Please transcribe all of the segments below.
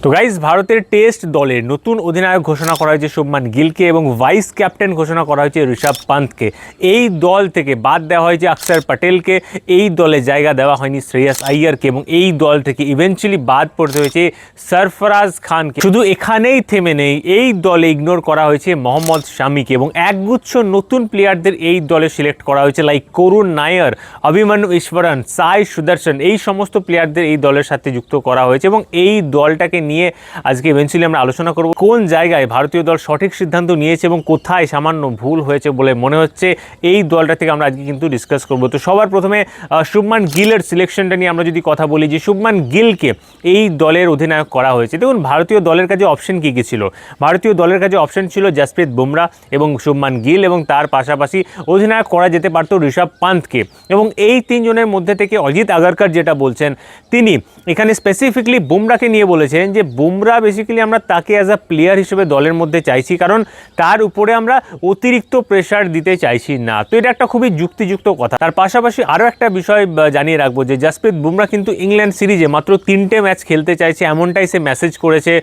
তো গাইজ ভারতের টেস্ট দলের নতুন অধিনায়ক ঘোষণা করা হয়েছে শুভমান গিলকে এবং ভাইস ক্যাপ্টেন ঘোষণা করা হয়েছে ঋষভ পান্থকে। এই দল থেকে বাদ দেওয়া হয়েছে অক্ষর প্যাটেলকে, এই দলে জায়গা দেওয়া হয়নি শ্রেয়াস আইয়ারকে এবং এই দল থেকে ইভেন্চুয়ালি বাদ পড়তে হয়েছে সরফরাজ খানকে। শুধু এখানেই থেমে নেই, এই দলে ইগনোর করা হয়েছে মোহাম্মদ শামিকে এবং একগুচ্ছ নতুন প্লেয়ারদের এই দলে সিলেক্ট করা হয়েছে, লাইক করুণ নায়ার, অভিমন্যু ঈশ্বরন, সাই সুদর্শন। এই সমস্ত প্লেয়ারদের এই দলের সাথে যুক্ত করা হয়েছে এবং এই দলটাকে নিয়ে আজকে ইভেন্চুয়ালি আমরা আলোচনা করব কোন জায়গায় ভারতীয় দল সঠিক সিদ্ধান্ত নিয়েছে এবং কোথায় সামান্য ভুল হয়েছে বলে মনে হচ্ছে। এই দলটা থেকে আমরা আজকে কিন্তু ডিসকাস করব। তো সবার প্রথমে শুভমান গিলের সিলেকশনটা নিয়ে আমরা যদি কথা বলি, যে শুভমান গিলকে এই দলের অধিনায়ক করা হয়েছে। দেখুন, ভারতীয় দলের কাছে অপশন কী কী ছিল? ভারতীয় দলের কাছে অপশন ছিল জসপ্রীত বুমরা এবং শুভমান গিল, এবং তার পাশাপাশি অধিনায়ক করা যেতে পারত ঋষভ পান্থকে। এবং এই তিনজনের মধ্যে থেকে অজিত আগারকর যেটা বলছেন, তিনি এখানে স্পেসিফিকলি বুমরাকে নিয়ে বলেছেন যে বুমরা বেসিক্যালি আমরা তাকে অ্যাজ আ প্লেয়ার হিসেবে দলের মধ্যে চাইছি, কারণ তার উপরে আমরা অতিরিক্ত প্রেশার দিতে চাইছি না। তো এটা একটা খুবই যুক্তিযুক্ত কথা। তার পাশাপাশি আরও একটা বিষয় জানিয়ে রাখবো যে জসপ্রীত বুমরা কিন্তু ইংল্যান্ড সিরিজে মাত্র 3টে ম্যাচ খেলতে চাইছে, এমনটাই সে মেসেজ করেছে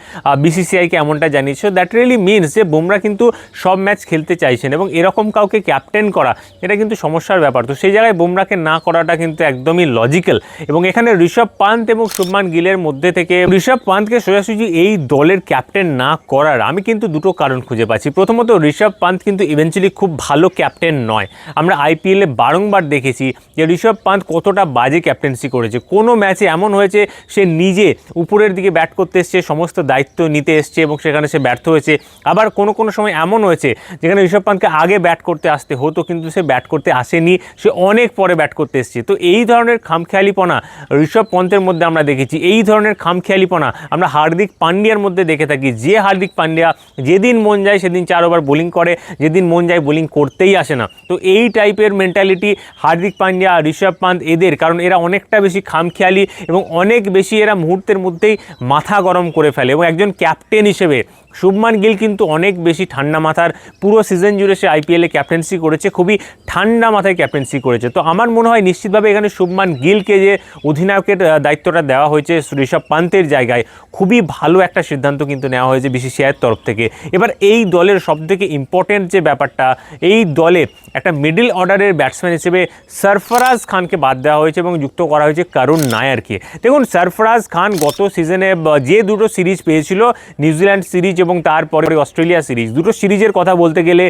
বিসিসিআইকে, এমনটা জানিয়েছে। দ্যাট রিয়েলি মিনস যে বুমরা কিন্তু সব ম্যাচ খেলতে চাইছেন এবং এরকম কাউকে ক্যাপ্টেন করা এটা কিন্তু সমস্যার ব্যাপার। তো সেই জায়গায় বুমরাকে না করাটা কিন্তু একদমই লজিক্যাল। এবং এখানে ঋষভ পান্থ এবং শুভমান গিলের মধ্যে থেকে ঋষভ পান্থকে সোজাসুজি এই দলের ক্যাপ্টেন না করার আমি কিন্তু দুটো কারণ খুঁজে পাচ্ছি। প্রথমত, ঋষভ পান্থ কিন্তু ইভেন্চুয়ালি খুব ভালো ক্যাপ্টেন নয়। আমরা আইপিএলে বারংবার দেখেছি যে ঋষভ পান্থ কতটা বাজে ক্যাপ্টেন্সি করেছে। কোনো ম্যাচে এমন হয়েছে সে নিজে উপরের দিকে ব্যাট করতে এসছে, সমস্ত দায়িত্ব নিতে এসছে এবং সেখানে সে ব্যর্থ হয়েছে। আবার কোনো কোনো সময় এমন হয়েছে যেখানে ঋষভ পান্থকে আগে ব্যাট করতে আসতে হতো কিন্তু সে ব্যাট করতে আসেনি, সে অনেক পরে ব্যাট করতে এসছে। তো এই ধরনের খামখেয়ালিপনা ঋষভ পান্থের মধ্যে আমরা দেখেছি। এই ধরনের খামখেয়ালিপনা আমরা হার্দিক পান্ডিয়ার মধ্যে দেখে থাকি, যে হার্দিক পান্ডিয়া যেদিন মন যায় সেদিন 4 ওভার বোলিং করে, যেদিন মন যায় বোলিং করতেই আসে না। তো এই টাইপের মেন্টালিটি হার্দিক পান্ডিয়া, ঋষভ পান্থ এদের, কারণ এরা অনেকটা বেশি খামখেয়ালি এবং অনেক বেশি এরা মুহূর্তের মধ্যেই মাথা গরম করে ফেলে। এবং একজন ক্যাপ্টেন হিসেবে শুভমান গিল কিন্তু অনেক বেশি ঠান্ডা মাথার, পুরো সিজন জুড়ে সে আইপিএলে ক্যাপ্টেন্সি করেছে, খুবই ঠান্ডা মাথায় ক্যাপ্টেন্সি করেছে। তো আমার মনে হয় নিশ্চিতভাবে এখানে শুভমান গিলকে যে অধিনায়কের দায়িত্বটা দেওয়া হয়েছে ঋষভ পান্থের জায়গায়, খুবই ভালো একটা সিদ্ধান্ত কিন্তু নেওয়া হয়েছে বিসিসিআইয়ের তরফ থেকে। এবার এই দলের সবথেকে ইম্পর্টেন্ট যে ব্যাপারটা, এই দলে একটা মিডল অর্ডারের ব্যাটসম্যান হিসেবে সরফরাজ খানকে বাদ দেওয়া হয়েছে এবং যুক্ত করা হয়েছে করুণ নায়ারকে। দেখুন, সরফরাজ খান গত সিজনে যে দুটো সিরিজ পেয়েছিল, নিউজিল্যান্ড সিরিজ এবং তারপরে অস্ট্রেলিয়া সিরিজ, দুটো সিরিজের কথা বলতে গেলে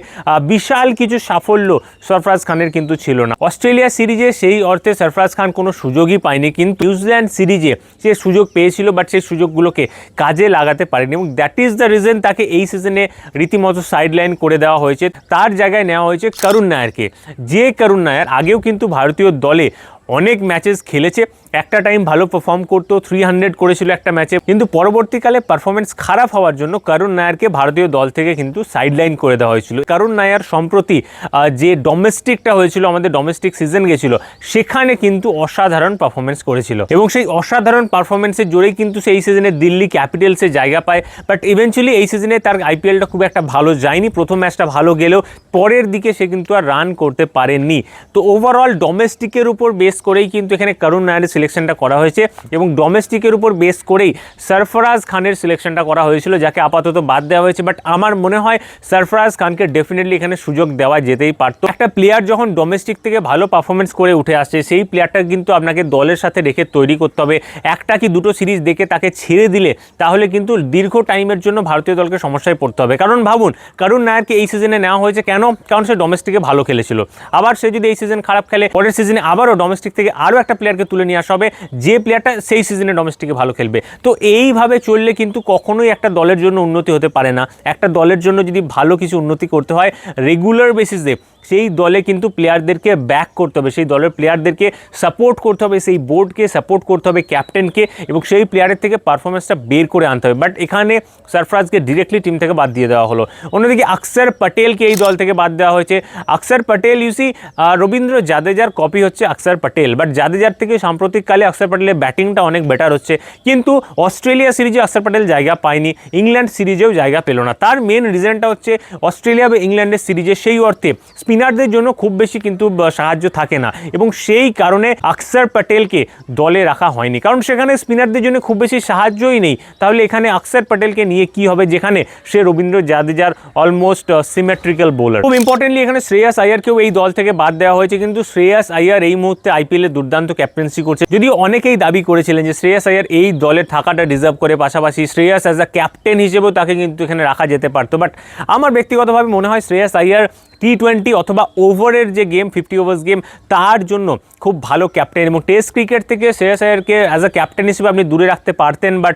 বিশাল কিছু সাফল্য সরফরাজ খানের কিন্তু ছিল না। অস্ট্রেলিয়া সিরিজে সেই অর্থে সরফরাজ খান কোনো সুযোগই পায়নি, কিন্তু নিউজিল্যান্ড সিরিজে সে সুযোগ পেয়েছিল, বাট সেই সুযোগগুলোকে কাজে লাগাতে পারেনি এবং দ্যাট ইজ দ্য রিজন তাকে এই সিজনে রীতিমতো সাইডলাইন করে দেওয়া হয়েছে। তার জায়গায় নেওয়া হয়েছে করুণ নায়ারকে। যে করুণ নায়ার আগেও কিন্তু ভারতীয় দলে অনেক ম্যাচেস খেলেছে, একটা টাইম ভালো পারফর্ম করতো, 300 করেছিল একটা ম্যাচে, কিন্তু পরবর্তীকালে পারফরমেন্স খারাপ হওয়ার জন্য করুণ নায়ারকে ভারতীয় দল থেকে কিন্তু সাইডলাইন করে দেওয়া হয়েছিল। করুণ নায়ার সম্প্রতি যে ডোমেস্টিকটা হয়েছিল, আমাদের ডোমেস্টিক সিজন গেছিল, সেখানে কিন্তু অসাধারণ পারফরমেন্স করেছিল এবং সেই অসাধারণ পারফরমেন্সের জোরেই কিন্তু সেই সিজনে দিল্লি ক্যাপিটালসে জায়গা পায়। বাট ইভেন্চুয়ালি এই সিজনে তার আইপিএলটা খুব একটা ভালো যায়নি। প্রথম ম্যাচটা ভালো গেলেও পরের দিকে সে কিন্তু আর রান করতে পারেননি। তো ওভারঅল ডোমেস্টিকের উপর বেস করেই কিন্তু এখানে করুণ নায়ারের সিলেকশনটা করা হয়েছে এবং ডোমেস্টিকের উপর বেস করেই সরফরাজ খানের সিলেকশনটা করা হয়েছিল, যাকে আপাতত বাদ দেওয়া হয়েছে। বাট আমার মনে হয় সরফরাজ খানকে ডেফিনেটলি এখানে সুযোগ দেওয়া যেতেই পারত। একটা প্লেয়ার যখন ডোমেস্টিক থেকে ভালো পারফরমেন্স করে উঠে আসছে, সেই প্লেয়ারটা কিন্তু আপনাকে দলের সাথে রেখে তৈরি করতে হবে। একটা কি দুটো সিরিজ দেখে তাকে ছেড়ে দিলে তাহলে কিন্তু দীর্ঘ টাইমের জন্য ভারতীয় দলকে সমস্যায় পড়তে হবে। কারণ ভাবুন, করুণ নায়ারকে এই সিজনে নেওয়া হয়েছে কেন? কারণ সে ডোমেস্টিকে ভালো খেলেছিল। আবার সে যদি এই সিজন খারাপ খেলে, পরের সিজনে আবারও ডোমেস্টিক থেকে আরও একটা প্লেয়ারকে তুলে নিয়ে আসা হবে, যে প্লেয়ারটা সেই সিজনে ডোমেস্টিকে ভালো খেলবে। তো এইভাবে চললে কিন্তু কখনোই একটা দলের জন্য উন্নতি হতে পারে না। একটা দলের জন্য যদি ভালো কিছু উন্নতি করতে হয়, রেগুলার বেসিসে সেই দলে কিন্তু প্লেয়ারদেরকে ব্যাক করতে হবে, সেই দলের প্লেয়ারদেরকে সাপোর্ট করতে হবে, সেই বোর্ডকে সাপোর্ট করতে হবে, ক্যাপ্টেনকে, এবং সেই প্লেয়ারের থেকে পারফরমেন্সটা বের করে আনতে হবে। বাট এখানে সরফরাজকে ডিরেক্টলি টিম থেকে বাদ দিয়ে দেওয়া হলো। অন্যদিকে অক্ষর প্যাটেলকে এই দল থেকে বাদ দেওয়া হয়েছে। অক্ষর প্যাটেল ইউসি রবীন্দ্র জাদেজার কপি হচ্ছে অক্ষর প্যাটেল, বাট জাদেজার থেকে সাম্প্রতিককালে অক্ষর প্যাটেলের ব্যাটিংটা অনেক বেটার হচ্ছে, কিন্তু অস্ট্রেলিয়া সিরিজে অক্ষর প্যাটেল জায়গা পায়নি, ইংল্যান্ড সিরিজেও জায়গা পেল না। তার মেন রিজনটা হচ্ছে অস্ট্রেলিয়া বা ইংল্যান্ডের সিরিজে সেই অর্থে স্পিন স্পিনারদের জন্য খুব বেশি কিন্তু সাহায্য থাকে না, এবং সেই কারণে আকসার প্যাটেলকে দলে রাখা হয়নি, কারণ সেখানে স্পিনারদের জন্য খুব বেশি সাহায্যই নেই। তাহলে এখানে আকসার প্যাটেলকে নিয়ে কি হবে, যেখানে সে রবীন্দ্র জাদেজার অলমোস্ট সিমেট্রিক্যাল বোলার। খুব ইম্পর্টেন্টলি এখানে শ্রেয়াস আইয়ারকেও এই দল থেকে বাদ দেওয়া হয়েছে, কিন্তু শ্রেয়াস আইয়ার এই মুহূর্তে আইপিএলে দুর্দান্ত ক্যাপ্টেন্সি করছে। যদিও অনেকেই দাবি করেছিলেন যে শ্রেয়াস আইয়ার এই দলে থাকাটা ডিজার্ভ করে, পাশাপাশি শ্রেয়াস অ্যাজ আ ক্যাপ্টেন হিসেবেও তাকে কিন্তু এখানে রাখা যেতে পারতো, বাট আমার ব্যক্তিগতভাবে মনে হয় শ্রেয়াস আইয়ার T20 অথবা ওভারের যে গেম 50 ওভার্স গেম তার জন্য খুব ভালো ক্যাপ্টেন, এবং টেস্ট ক্রিকেট থেকে শ্রেয়াস আইয়ারকে অ্যাজ আ ক্যাপ্টেন হিসেবে আপনি দূরে রাখতে পারতেন, বাট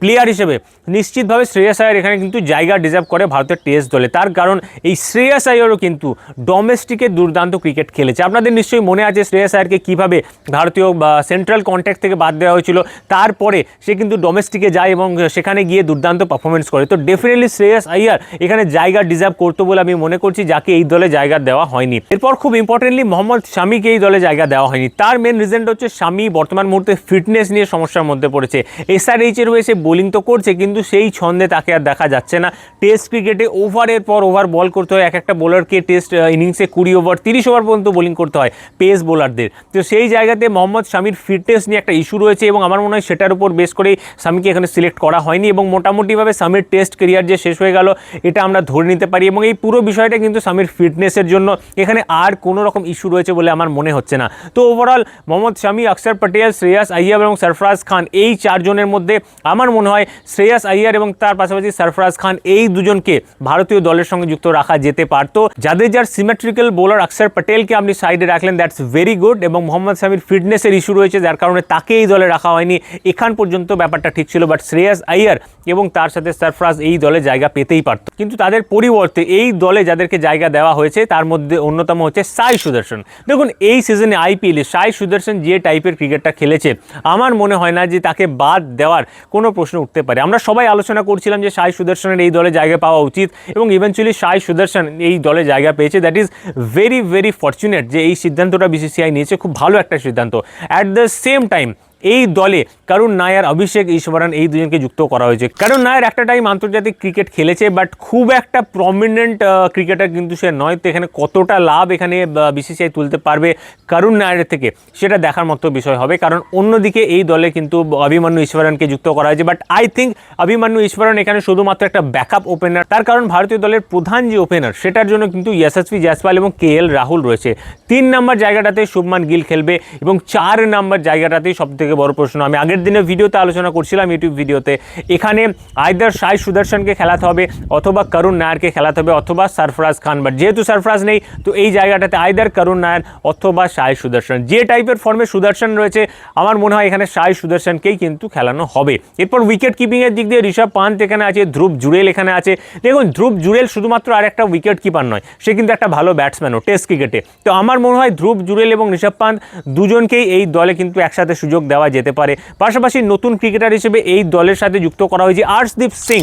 প্লেয়ার হিসেবে নিশ্চিতভাবে শ্রেয়াস আইয়ার এখানে কিন্তু জায়গা ডিজার্ভ করে ভারতের টেস্ট দলে। তার কারণ এই শ্রেয়াস আইয়ারও কিন্তু ডোমেস্টিকে দুর্দান্ত ক্রিকেট খেলেছে। আপনাদের নিশ্চয়ই মনে আছে শ্রেয়াস আইয়ারকে কীভাবে ভারতীয় সেন্ট্রাল কন্ট্যাক্ট থেকে বাদ দেওয়া হয়েছিল, তারপরে সে কিন্তু ডোমেস্টিকে যায় এবং সেখানে গিয়ে দুর্দান্ত পারফরমেন্স করে। তো ডেফিনেটলি শ্রেয়াস আইয়ার এখানে জায়গা ডিজার্ভ করতো বলে আমি মনে করছি, যাকে এই দলে জায়গা দেওয়া হয়নি। এরপর খুব ইম্পর্টেন্টলি মোহাম্মদ শামিকে এই দলে জায়গা দেওয়া হয়নি। তার মেন রিজনটা হচ্ছে শামি বর্তমান মুহূর্তে ফিটনেস নিয়ে সমস্যার মধ্যে পড়েছে। SRH-এর হয়ে সে বোলিং তো করছে, কিন্তু সেই ছন্দে তাকে আর দেখা যাচ্ছে না। টেস্ট ক্রিকেটে ওভারের পর ওভার বল করতে হয়, এক একটা বোলারকে টেস্ট ইনিংসে 20 ওভার 30 ওভার পর্যন্ত বোলিং করতে হয় পেস বোলারদের। তো সেই জায়গাতে মোহাম্মদ শামির ফিটনেস নিয়ে একটা ইস্যু রয়েছে, এবং আমার মনে হয় সেটার উপর বেস করেই শামিকে এখানে সিলেক্ট করা হয়নি, এবং মোটামুটিভাবে শামির টেস্ট কেরিয়ার যে শেষ হয়ে গেল এটা আমরা ধরে নিতে পারি। এবং এই পুরো বিষয়টা কিন্তু শামির ফিটনেসের জন্য এখানে আর কোনো রকম ইস্যু রয়েছে বলে আমার মনে হচ্ছে না। তো ওভারঅল মোহাম্মদ শামি, আকসার প্যাটেল, শ্রেয়াস আইয়ার এবং সরফরাজ খান, এই চারজনের মধ্যে আমার মনে হয় শ্রেয়াস আইয়ার এবং তার পাশাপাশি সরফরাজ খান এই দুজনকে ভারতীয় দলের সঙ্গে যুক্ত রাখা যেতে পারত। যার সিমেট্রিক্যাল বোলার আকসার প্যাটেলকে আপনি সাইডে রাখলেন, দ্যাটস ভেরি গুড, এবং মোহাম্মদ শামির ফিটনেসের ইস্যু রয়েছে যার কারণে তাকে এই দলে রাখা হয়নি। এখান পর্যন্ত ব্যাপারটা ঠিক ছিল, বাট শ্রেয়াস আইয়ার এবং তার সাথে সরফরাজ এই দলে জায়গা পেতেই পারত। কিন্তু তাদের পরিবর্তে এই দলে যাদেরকে জায়গা দেওয়া হয়েছে তার মধ্যে অন্যতম হচ্ছে সাই সুদর্শন। দেখুন এই সিজনে আইপিএলে সাই সুদর্শন যে টাইপের ক্রিকেটটা খেলেছে, আমার মনে হয় না যে তাকে বাদ দেওয়ার কোনো প্রশ্ন উঠতে পারে। আমরা সবাই আলোচনা করছিলাম যে সাই সুদর্শনের এই দলে জায়গা পাওয়া উচিত, এবং ইভেনচুয়ালি সাই সুদর্শন এই দলে জায়গা পেয়েছে। That is very very fortunate যে এই সিদ্ধান্তটা বিসিসিআই নিয়েছে, খুব ভালো একটা সিদ্ধান্ত। অ্যাট দ্য সেম টাইম এই দলে করুণ নায়ার, অভিষেক ঈশ্বরন এই দুজনকে যুক্ত করা হয়েছে। করুণ নায়ার একটা টাইম আন্তর্জাতিক ক্রিকেট খেলেছে, বাট খুব একটা প্রমিনেন্ট ক্রিকেটার কিন্তু সে নয়। তো এখানে কতটা লাভ এখানে বিসিসিআই তুলতে পারবে করুণ নায়ারের থেকে, সেটা দেখার মতো বিষয় হবে। কারণ অন্যদিকে এই দলে কিন্তু অভিমন্যু ঈশ্বরনকে যুক্ত করা হয়েছে, but I think Abhimanyu Easwaran এখানে শুধুমাত্র একটা ব্যাকআপ ওপেনার। তার কারণ ভারতীয় দলের প্রধান যে ওপেনার সেটার জন্য কিন্তু যশস্বী জয়সওয়াল এবং KL রাহুল রয়েছে। 3 নম্বর জায়গাটাতে শুভমান গিল খেলবে, এবং 4 নম্বর জায়গাটাতেই সবথেকে বড় প্রশ্ন, আমি আগের দিনের ভিডিওতে আলোচনা করছিলাম ইউটিউব ভিডিওতে, এখানে আইদার সাই সুদর্শনকে খেলাতে হবে, অথবা করুণ নায়ারকে খেলাতে হবে, অথবা সরফরাজ খান। বাট যেহেতু সরফরাজ নেই, তো এই জায়গাটাতে আইদার করুণ নায়ার অথবা সাই সুদর্শন। যে টাইপের ফর্মে সুদর্শন রয়েছে, আমার মনে হয় এখানে সাই সুদর্শনকেই কিন্তু খেলানো হবে। এরপর উইকেট কিপিংয়ের দিক দিয়ে ঋষভ পান্থ এখানে আছে, ধ্রুব জুড়েল এখানে আছে। দেখুন ধ্রুব জুড়েল শুধুমাত্র আর একটা উইকেট কিপার নয়, সে কিন্তু একটা ভালো ব্যাটসম্যানও টেস্ট ক্রিকেটে। তো আমার মনে হয় ধ্রুব জুড়েল এবং ঋষভ পান্থ দুজনকেই এই দলে কিন্তু একসাথে সুযোগ দেওয়া যেতে পারে। পাশাপাশি নতুন ক্রিকেটার হিসেবে এই দলের সাথে যুক্ত করা হয়েছে আর্শদীপ সিং।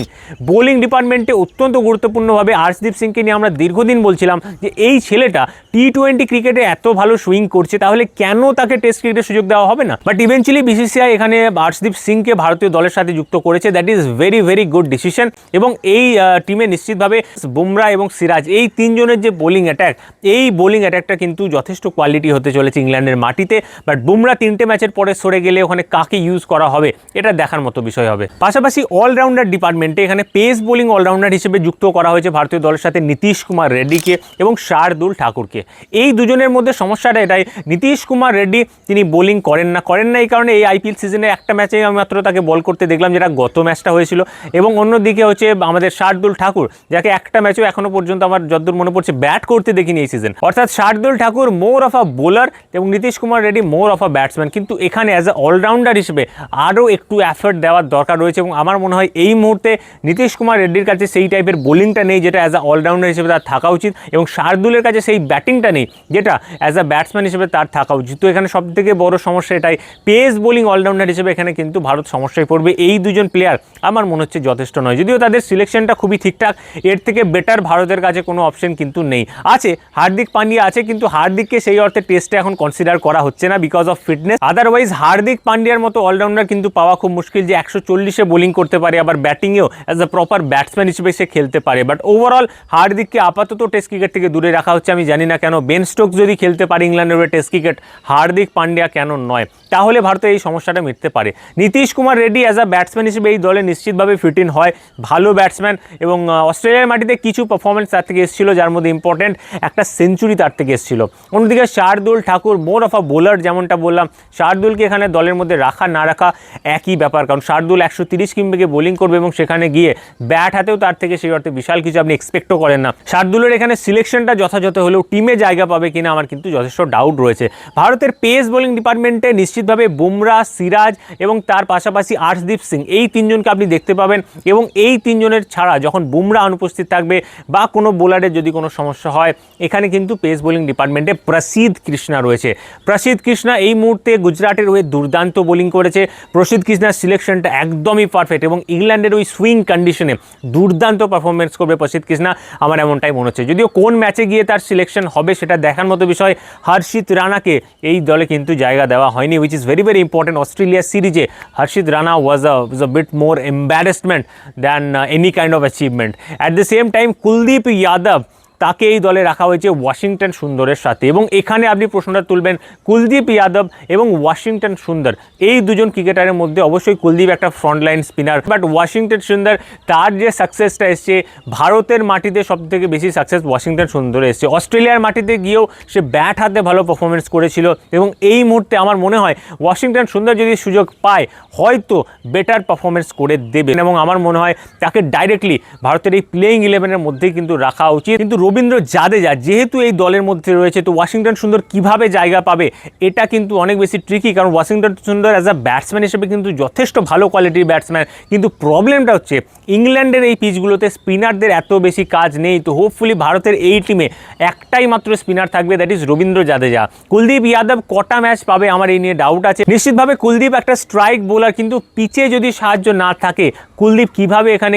বোলিং ডিপার্টমেন্টে অত্যন্ত গুরুত্বপূর্ণভাবে আর্শদীপ সিংকে নিয়ে আমরা দীর্ঘদিন বলছিলাম যে এই ছেলেটা T20 ক্রিকেটে এত ভালো সুইং করছে, তাহলে কেন তাকে টেস্ট ক্রিকেটে সুযোগ দেওয়া হবে না। বাট ইভেন্চুয়ালি বিসিসিআই এখানে আর্শদীপ সিংকে ভারতীয় দলের সাথে যুক্ত করেছে, that is very very good decision. এবং এই টিমে নিশ্চিতভাবে বুমরা এবং সিরাজ, এই তিনজনের যে বোলিং অ্যাটাক, এই বোলিং অ্যাটাকটা কিন্তু যথেষ্ট কোয়ালিটি হতে চলেছে ইংল্যান্ডের মাটিতে। বাট বুমরা 3টে ম্যাচের পরে সরে গেলে ওখানে কাকে ইউজ করা হবে এটা দেখার মতো বিষয় হবে। পাশাপাশি অলরাউন্ডার ডিপার্টমেন্টে এখানে পেস বোলিং অলরাউন্ডার হিসেবে যুক্ত করা হয়েছে ভারতীয় দলের সাথে নীতিশ কুমার রেড্ডিকে এবং শার্দুল ঠাকুরকে। এই দুজনের মধ্যে সমস্যাটা এটাই, নীতিশ কুমার রেড্ডি তিনি বোলিং করেন না এই কারণে এই আইপিএল সিজনে একটা ম্যাচে আমি মাত্র তাকে বল করতে দেখলাম, যেটা গত ম্যাচটা হয়েছিল। এবং অন্যদিকে হচ্ছে আমাদের শার্দুল ঠাকুর, যাকে একটা ম্যাচও এখনো পর্যন্ত আমার যতদূর মনে পড়ছে ব্যাট করতে দেখিনি এই সিজন। অর্থাৎ Shardul Thakur more of a bowler এবং Nitish Kumar Reddy more of a batsman. কিন্তু এখানে অ্যাজ এ অলরাউন্ডার হিসেবে আরও একটু এফর্ট দেওয়ার দরকার রয়েছে, এবং আমার মনে হয় এই মুহূর্তে নীতিশ কুমার রেড্ডির কাছে সেই টাইপের বোলিংটা নেই যেটা অ্যাজ আ অলরাউন্ডার হিসেবে তার থাকা উচিত, এবং শার্দুলের কাছে সেই ব্যাটিংটা নেই যেটা অ্যাজ আ ব্যাটসম্যান হিসেবে তার থাকা উচিত। তো এখানে সবথেকে বড় সমস্যা এটাই, পেস বোলিং অলরাউন্ডার হিসেবে এখানে কিন্তু ভারত সমস্যায় পড়বে। এই দুজন প্লেয়ার আমার মনে হচ্ছে যথেষ্ট নয়, যদিও তাদের সিলেকশনটা খুবই ঠিকঠাক, এর থেকে বেটার ভারতের কাছে কোনো অপশন কিন্তু নেই। আছে হার্দিক পান্ডিয়া আছে, কিন্তু হার্দিককে সেই অর্থে টেস্টে এখন কনসিডার করা হচ্ছে না because of fitness. Otherwise Hardik Hardik পান্ডিয়ার মতো অলরাউন্ডার কিন্তু পাওয়া খুব মুশকিল, যে 140-এ বোলিং করতে পারে, আবার ব্যাটিংয়েও অ্যাজ আ প্রপার ব্যাটসম্যান হিসেবে সে খেলতে পারে। বাট ওভারঅল হার্দিককে আপাতত টেস্ট ক্রিকেট থেকে দূরে রাখা হচ্ছে। আমি জানি না কেন। বেন স্টোকস যদি খেলতে পারে ইংল্যান্ডের হয়ে টেস্ট ক্রিকেট, হার্দিক পান্ডিয়া কেন নয়? তাহলে ভারতের এই সমস্যাটা মিটতে পারে। Nitish Kumar Reddy as a batsman হিসেবে এই দলে নিশ্চিতভাবে ফিট ইন হয়, ভালো ব্যাটসম্যান, এবং অস্ট্রেলিয়ার মাটিতে কিছু পারফরমেন্স তার থেকে এসেছিল, যার মধ্যে ইম্পর্টেন্ট একটা সেঞ্চুরি তার থেকে এসেছিল। অন্যদিকে Shardul Thakur more of a bowler, যেমনটা বললাম, শার্দুলকে এখানে দলের মধ্যে রাখা না রাখা একই ব্যাপার, কারণ শার্দুল 130 কিংবে বোলিং করবে এবং সেখানে গিয়ে ব্যাট হাতেও তার থেকে সেই অর্থে বিশাল কিছু আপনি এক্সপেক্টও করেন না। শার্দুলের এখানে সিলেকশনটা যথাযথ হলেও টিমে জায়গা পাবে কিনা আমার কিন্তু যথেষ্ট ডাউট রয়েছে। ভারতের পেস বোলিং ডিপার্টমেন্টে নিশ্চিতভাবে বুমরা, সিরাজ এবং তার পাশাপাশি আর্শদীপ সিং, এই তিনজনকে আপনি দেখতে পাবেন। এবং এই তিনজনের ছাড়া যখন বুমরা অনুপস্থিত থাকবে বা কোনো বোলারের যদি কোনো সমস্যা হয়, এখানে কিন্তু পেস বোলিং ডিপার্টমেন্টে প্রসিদ্ধ কৃষ্ণা রয়েছে। প্রসিদ্ধ কৃষ্ণা এই মুহূর্তে গুজরাটের হয়ে দুর্দান্ত বোলিং করেছে। প্রসিদ্ধ কৃষ্ণার সিলেকশনটা একদমই পারফেক্ট এবং ইংল্যান্ডের ওই সুইং কন্ডিশনে দুর্দান্ত পারফরমেন্স করবে প্রসিদ্ধ কৃষ্ণা, আমার এমনটাই মনে হচ্ছে। যদিও কোন ম্যাচে গিয়ে তার সিলেকশন হবে সেটা দেখার মতো বিষয়। হর্ষিত রানাকে এই দলে কিন্তু জায়গা দেওয়া হয়নি, which is very very important. Australia সিরিজে Harshit Rana was a bit more embarrassment than any kind of achievement. At the same time Kuldeep Yadav, তাকে এই দলে রাখা হয়েছে ওয়াশিংটন সুন্দরের সাথে। এবং এখানে আপনি প্রশ্নটা তুলবেন, কুলদীপ যাদব এবং ওয়াশিংটন সুন্দর, এই দুজন ক্রিকেটারের মধ্যে অবশ্যই কুলদীপ একটা ফ্রন্টলাইন স্পিনার, বাট ওয়াশিংটন সুন্দর তার যে সাকসেসটা এসছে, ভারতের মাটিতে সবথেকে বেশি সাকসেস ওয়াশিংটন সুন্দরে এসছে। অস্ট্রেলিয়ার মাটিতে গিয়েও সে ব্যাট হাতে ভালো পারফরমেন্স করেছিল এবং এই মুহূর্তে আমার মনে হয় ওয়াশিংটন সুন্দর যদি সুযোগ পায় হয়তো বেটার পারফরমেন্স করে দেবে, এবং আমার মনে হয় তাকে ডাইরেক্টলি ভারতের এই প্লেইং 11-এর মধ্যেই কিন্তু রাখা উচিত। কিন্তু রবীন্দ্র জাদেজা যেহেতু এই দলের মধ্যে রয়েছে, তো ওয়াশিংটন সুন্দর কিভাবে জায়গা পাবে এটা কিন্তু অনেক বেশি ট্রিকি, কারণ ওয়াশিংটন সুন্দর অ্যাজ আ ব্যাটসম্যান হিসেবে কিন্তু যথেষ্ট ভালো কোয়ালিটির ব্যাটসম্যান। কিন্তু প্রবলেমটা হচ্ছে ইংল্যান্ডের এই পিচগুলোতে স্পিনারদের এত বেশি কাজ নেই। তো হোপফুলি ভারতের এই টিমে একটাই মাত্র স্পিনার থাকবে, দ্যাট ইজ রবীন্দ্র জাদেজা। কুলদীপ যাদব কটা ম্যাচ পাবে আমার এই নিয়ে ডাউট আছে। নিশ্চিতভাবে কুলদীপ একটা স্ট্রাইক বোলার, কিন্তু পিচে যদি সাহায্য না থাকে কুলদীপ কিভাবে এখানে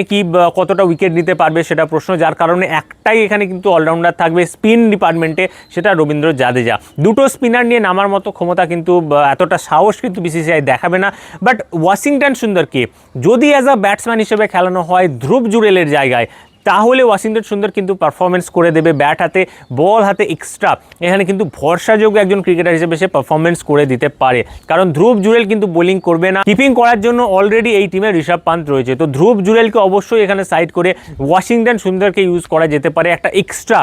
কতটা উইকেট নিতে পারবে সেটা প্রশ্ন, যার কারণে একটাই এখানে কিন্তু অলরাউন্ডার থাকবে স্পিন ডিপার্টমেন্টে, সেটা রবীন্দ্র জাদেজা। দুটো স্পিনার নিয়ে নামার মতো ক্ষমতা কিন্তু এতটা সাহস কিন্তু বিসিসিআই দেখাবে না। বাট ওয়াশিংটন সুন্দরকে যদি অ্যাজ আ ব্যাটসম্যান হিসেবে খেলানো হয় ধ্রুব জুরেলের জায়গায়, তাহলে ওয়াশিংটন সুন্দর কিন্তু পারফরমেন্স করে দেবে ব্যাট হাতে, বল হাতে এক্সট্রা। এখানে কিন্তু ভরসাযোগ্য একজন ক্রিকেটার হিসেবে সে পারফরমেন্স করে দিতে পারে, কারণ ধ্রুব জুরেল কিন্তু বোলিং করবে না। কিপিং করার জন্য অলরেডি এই টিমে ঋষভ পান্ত রয়েছে, তো ধ্রুব জুরেলকে অবশ্যই এখানে সাইড করে ওয়াশিংটন সুন্দরকে ইউজ করা যেতে পারে। একটা এক্সট্রা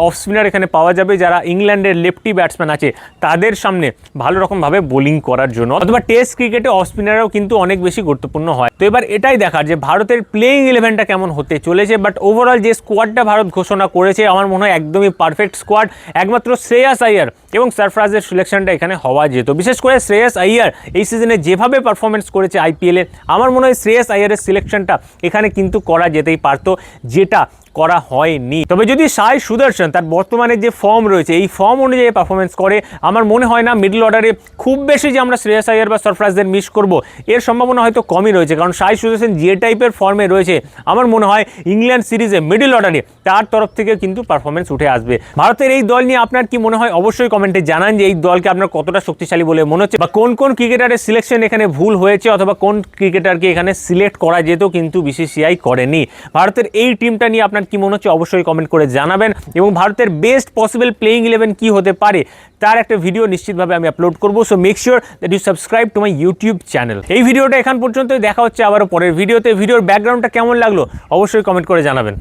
অফ স্পিনার এখানে পাওয়া যাবে যারা ইংল্যান্ডের লেফটি ব্যাটসম্যান আছে তাদের সামনে ভালো রকমভাবে বোলিং করার জন্য। অথবা টেস্ট ক্রিকেটে অফ স্পিনারও কিন্তু অনেক বেশি গুরুত্বপূর্ণ হয়। তো এবার এটাই দেখার যে ভারতের প্লেইং 11টা কেমন হতে চলেছে। বাট ওভারঅল যে স্কোয়াডটা ভারত ঘোষণা করেছে আমার মনে হয় একদমই পারফেক্ট স্কোয়াড। একমাত্র শ্রেয়াস আইয়ার এবং সারফরাজের সিলেকশনটা এখানে হওয়া যেত। বিশেষ করে শ্রেয়াস আইয়ার এই সিজনে যেভাবে পারফরমেন্স করেছে আইপিএলে, আমার মনে হয় শ্রেয়াস আইয়ারের সিলেকশনটা এখানে কিন্তু করা যেতেই পারতো, যেটা করা হয়নি। তবে যদি সাই সুদর্শন তার বর্তমানে যে ফর্ম রয়েছে এই ফর্ম অনুযায়ী পারফরমেন্স করে, আমার মনে হয় না মিডল অর্ডারে খুব বেশি যে আমরা শ্রেয়াস আইয়ার বা সরফরাজদের মিস করব এর সম্ভাবনা হয়তো কমই রয়েছে, কারণ সাই সুদর্শন যে টাইপের ফর্মে রয়েছে আমার মনে হয় ইংল্যান্ড সিরিজে মিডল অর্ডারে তার তরফ থেকে কিন্তু পারফরমেন্স উঠে আসবে। ভারতের এই দল নিয়ে আপনার কি মনে হয় অবশ্যই কমেন্টে জানান যে এই দলকে আপনার কতটা শক্তিশালী বলে মনে হচ্ছে, বা কোন কোন ক্রিকেটারের সিলেকশন এখানে ভুল হয়েছে, অথবা কোন ক্রিকেটারকে এখানে সিলেক্ট করা যেত কিন্তু বিসিসিআই করেনি। ভারতের এই টিমটা নিয়ে আপনার কি মনে হচ্ছে অবশ্যই কমেন্ট করে জানাবেন, এবং ভারতের বেস্ট পসিবল প্লেইং 11 কি হতে পারে তার একটা ভিডিও নিশ্চিতভাবে আমি আপলোড করব। So make sure that you subscribe to my YouTube channel. এই ভিডিওটা এখান পর্যন্তই, দেখা হচ্ছে আবারও পরের ভিডিওতে। ভিডিওর ব্যাকগ্রাউন্ডটা কেমন লাগলো অবশ্যই কমেন্ট করে জানাবেন।